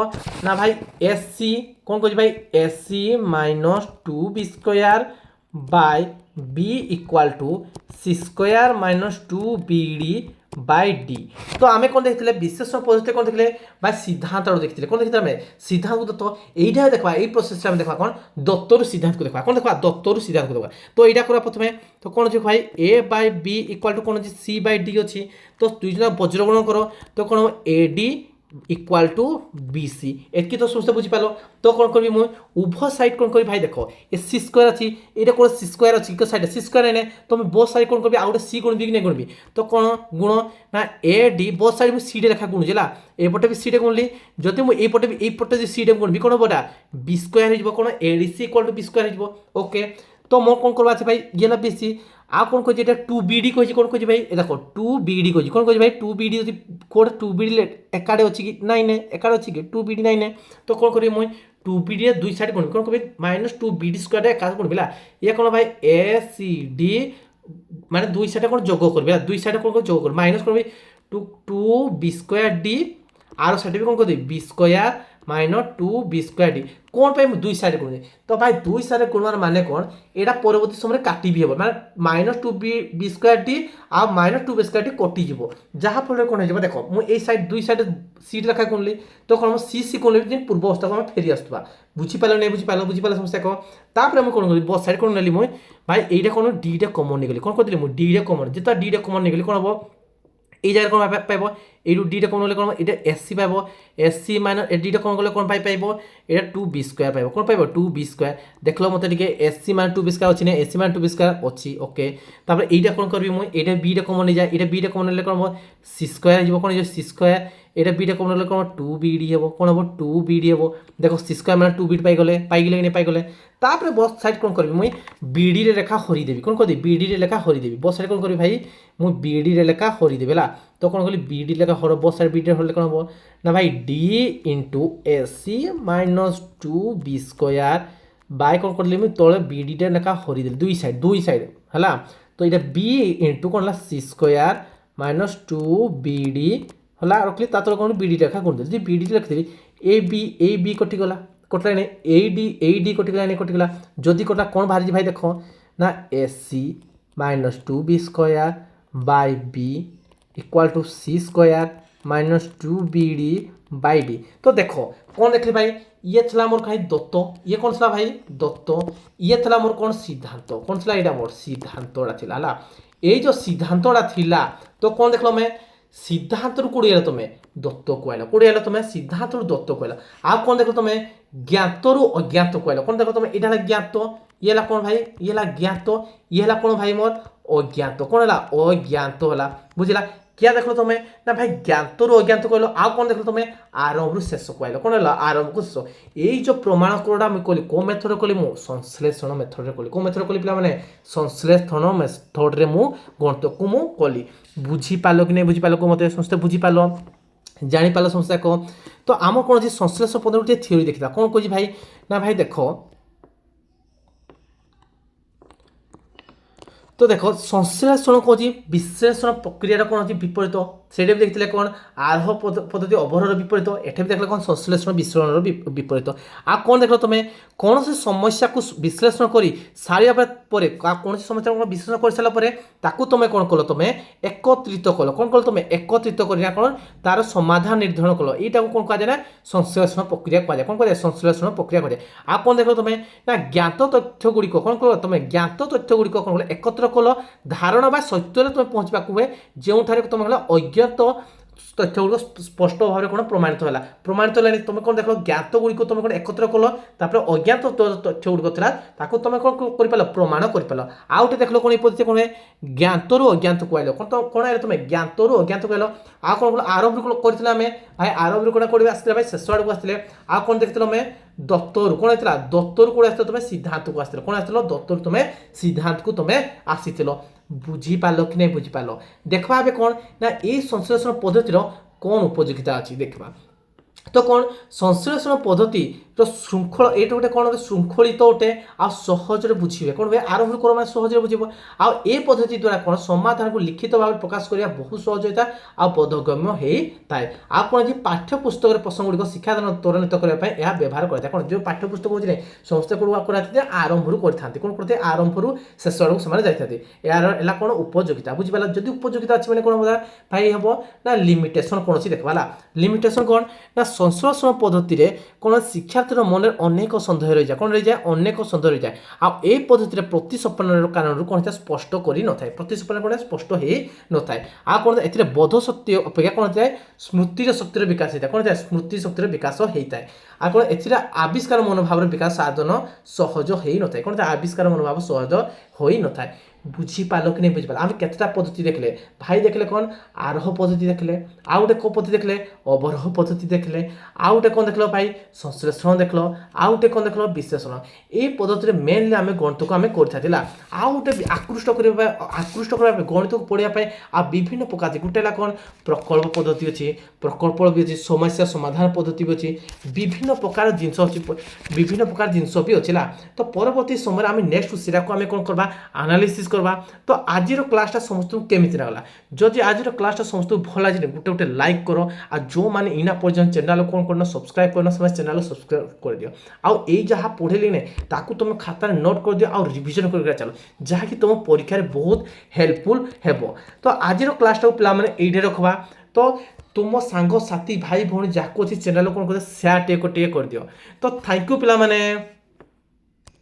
ना भाई एस सी कौन कही भाई S C minus 2b square by B equal to C square minus 2bd by D तो आम कौन देखते विशेषण पद्धति कौन देखते भाई सिद्धांत देखते कौन देखते आम सिद्धांत दत्त यही देखा यही प्रोसेस देखा कौन दत्तर सिद्धांत को देखा कौन देखा दत्तर सिद्धांत को देखा तो यहाँ करा प्रथम तो कौन अच्छे भाई ए बाय बी इक्वाल टू कौन अच्छी सी बाय डी अच्छी तो दुई जना वज्रगुण कर तो कौन A D equal to B C एतकी तो समस्या बुझीपाल तो कौन करी मुझे उभय साइड कौन करी भाई देख ए सी स्क्वायर अच्छी ये कौन सी स्क्वायर अच्छी साइड सी स्क्वायर है तो मैं बोथ साइड कौन करी आउ सी गुण भी नहीं गुणबी तो कौन गुण ना ए डी बोथ साइड मुझे सी डे लेखा गुणुची है एपटे भी सी डे गुणली जदि मुझे यपटे सी डे गुणबी कौन बोटा बी स्क्वायर हो कौन A D C equal to B square हो ओके तो मोर कौन करवा भाई ये ना बी सी आ कौन कही ये 2bd कही कौन कही भाई देखो 2bd कही कौन कही भाई 2bd जो कोड 2bd एकाडे अच्छी कि नाइन एकाडे अच्छी कि 2bd नाइन तो कौन करी मुझे 2bd दुई साइड गुण कौन कह माइनस 2bd स्क्वायर एका गुण बिला ये कौन भाई ए सी डी माने दुई साइड कौन जोग कर दुई साइड कौन जोग कर माइनस कौन 2b square D R side भी कौन कर B square minus 2b square D कौन पे दुई साइड गुण तो भाई दुई साइड गुणवार माने कौन एटा परवर्ती समय काटी भी हो माने माइनस 2b स्क्वायर डी आ माइनस 2b स्क्वायर डी कटि जीवो जहाँ फल कौन हो देखो मुझे साइड दुई साइड सीट रखा गुणली तो कौन सी सी गुणली दिन पूर्व अवस्था को फेरी आसुवा बुझीपाल नहीं बुझीपाल समस्या कह तापर मुझे कौन करी बस साइड कौन नेली मुझे भाई यहाँ कौन डी कमन नहीं कौन करी मुझे डी कमन जितना डी कमन नहीं कौन हम এই জায়গায় কোন পাইব এইটু ডিটা কোন হলে কোন এটা এসসি পাইব এসসি মাইনাস ডিটা কোন গলে কোন পাইব এটা 2b স্কয়ার পাইব কোন পাইব 2b স্কয়ার দেখলো মতে টিকে এসসি মাইনাস 2b স্কয়ার আছে না এসসি মাইনাস 2b স্কয়ার আছে ওকে তারপরে এইটা কোন করবি মই এটা বি টা কমন নিয়ে যায় এটা বি টা কমন হলে কোন সি স্কয়ার হইব কোন যে সি স্কয়ার এটা বি টা কমন হলে কোন 2bd হবো কোন হবো 2bd হবো দেখো সি স্কয়ার মানে 2bd পাই গেলে কি পাই গেলে তারপরে বস সাইড কোন করবি মই বিডি রে রেখা হরি দেবি কোন করবি বিডি রে লেখা হরি দেবি বস সাইড কোন করবি ভাই মই বিডি রে লেখা হরি দেবি লা তো কোন করলি বিডি লেখা হর বস সাইড বিডি হলে কোন হবো না ভাই D into AC minus 2b square by কোন করলি মই তলে বিডি রে লেখা হরি দেবি দুই সাইড হলা তো এটা বি ইনটু কোন হলা সি স্কয়ার মাইনাস 2bd হলা রখলি তা তলে কোন বিডি লেখা কোন যদি বিডি লিখলি ए बी कटिगला कटला नहीं ए डी कटिगला नहीं कटिगला जदि कटला कौन बाहरी भाई देख ना S C minus 2b square by B equal to C square minus 2bd by D तो देखो कौन देखली भाई ये थला मोर कहीं दत्त ये कौन थला भाई दत्त ये थला मोर कौन सिद्धांत कौन थला एटा मोर सिद्धांतटा थिला हला ए जो सिद्धांतटा थिला तो कौन देखलो मैं सिद्धांत कोड़ी आलो तुमे दत्त को आलो कोड़ी आलो तुमे सिद्धांत दत्त को आलो आ कौन देखो तुमे ज्ञात रु अज्ञात को आलो कौन देखो तुमे एटा ज्ञात ये ला कौन भाई ये ला ज्ञात ये ला कौन भाई मोर अज्ञात कौन है अज्ञात होला बुझला क्या देखलो तुमे ना भाई ज्ञात रु अज्ञात कहलो आ कौन देखलो तुमे आरंभ रु शेष कहलो कौन है आरंभ को शेष एई जो प्रमाण कोडा मैं कहली को मेथड कहली मु संश्लेषण मेथड रे कहली को मेथड कहली पिला माने संश्लेषण मेथड रे मु गणित को मु कहली बुझी पालो कि नहीं बुझी पालो को मते समस्त बुझी पालो जानि पालो समस्त को तो आम कौन जे संश्लेषण पद्धति थ्योरी देखिता कौन कहजी भाई ना भाई देखो तो देखो संश्लेषण कौन विश्लेषण प्रक्रिया कौन अच्छी विपरीत से देखते कौन आरह पद्धति अवरोहर विपरीत एठे भी देख कौन संश्लेषण विश्लेषण विपरीत आ कौन देख तुम कौन से समस्या को विश्लेषण कर सारा कौन समस्या को विश्लेषण कर सारापर तुम कौन कल तुम एकत्रित कल कौन कल तुम एकत्रित कर कौन तार समाधान निर्धारण कल यहाँ कौन कह जाए संश्लेषण प्रक्रिया कह जाए कौन कह संश्लेषण प्रक्रिया कह जाए आ कौन देख तुम ना ज्ञात तथ्य गुड़िक कौन कल तुम ज्ञात तथ्य गुड़िक कौन कल एकत्र कल धारणा बा सत्य तुम पहुँचवा हुए जो तुम अज्ञात तथ्य गुड़िक स्पष्ट भाव में कौन प्रमाणित है प्रमाणित है तुम कौन देख ज्ञात गुड़िक तुम कौन एकत्र कल अज्ञात तथ्य गुड़िक था तुम कौन कर प्रमाण कर आउटे देख लो कौन पद्धति कौन ज्ञात रु अज्ञात कहल कौन तो कौन तुम ज्ञात रु अज्ञात कहल आ कौन आरंभ कर भाई आरंभ कौन कौन आसते भाई शेष आड़ को आसते आ कौन देखते मैं दत्तरु कौन आसला दत्तरु कौन आस तुम सिद्धांत को आसते कौन आस दत्तरु तुम सिद्धांत को तुम आसी बुझी पाल कि नहीं बुझी पाल देखा कौन ना ये संश्लेषण पद्धतिर कौन उपयोगिता अच्छी देखा तो कौन संश्लेषण पद्धति श्रृंखल ये गोटे कौन श्रृंखलित गोटे सहजरे बुझे कौन भाई आरंभ कर मैं सहजरे बुझे आ पद्धति द्वारा कौन समाधान को लिखित भाव प्रकाश करने बहुत सहज होता है बोधगम्य होता है आ कौन जी पाठ्यपुस्तक प्रसंग गुड़िक शिक्षादान त्वरान्वित करने यह व्यवहार करता है कौन जो पाठ्यपुस्तक होती समस्त कर आरंभ करते कौन करते आरंभ शेष आड़ को जाते यार कौन उपयोगिता बुझीपार जब उपयोगिता अच्छी मैंने कौन भाई हम ना लिमिटेशन कौन देखा लिमिटेशन कौन ना संश्लेषण पद्धति कौन शिक्षा मन अनेक सन्देह रही जाए कौन रही जाए अनेक सन्देह रही जाए आ पद्धति प्रतिसपन कारण कौन स्पष्ट कर न था प्रतिसपन कौन स्पष्ट हो न था आ कौन ए बोध शक्ति अपेक्षा कौन था स्मृतिर शक्तिर विकास होता है कौन स्मृति शक्तिर विकास होता है आ कौन ए आविष्कार मनोभाव विकास साधन सहज हो न था कौन आविष्कार मनोभाव सहज हो न था बुझी पाल कि नहीं बुझी पाल आम केतटा पद्धति देखले भाई देखले कौन आरोह पद्धति देखले आउ गोटे कौ पद्धति देखले अवरोह पद्धति देखले आउ गोटे कौन देखल भाई संश्लेषण देखल आउ गोटे कौन देखल विश्लेषण ये पद्धति मेनली आम गणित को आम कर आउ गोटे आकृष्ट करने गणित को पढ़ाई आ विभिन्न प्रकार गोटे कौन प्रकल्प पद्धति अच्छी प्रकल्प भी अच्छी समस्या समाधान पद्धति भी अच्छी विभिन्न प्रकार जिनस अच्छी विभिन्न प्रकार जिनस भी अच्छी तो परवर्ती समय आम नेक्स्ट सीरा को आम कौन करवा एनालिसिस करवा तो आज क्लासटा समस्त केमी लगला जदि आज क्लासटा समस्त भल लगे गोटे गोटे लाइक कर आ जो मैंने इना पर्यटन चैनल कौन करना सब्सक्राइब करना समय चैनल सब्सक्राइब कर दियो आउ ए जहाँ पढ़ेली ने ताकू तुम खातार नोट कर दियो आ रिविजन कर चलो जहाँकि तुम परीक्षा बहुत हेल्पफुल हेबो तो आज क्लासटा पिला माने एइठे रखबा तो तुम सांग साथी भाई भौणी जहाँ अच्छी चैनल कौन कर शेयर टे कर दियो तो थैंक यू पिला माने।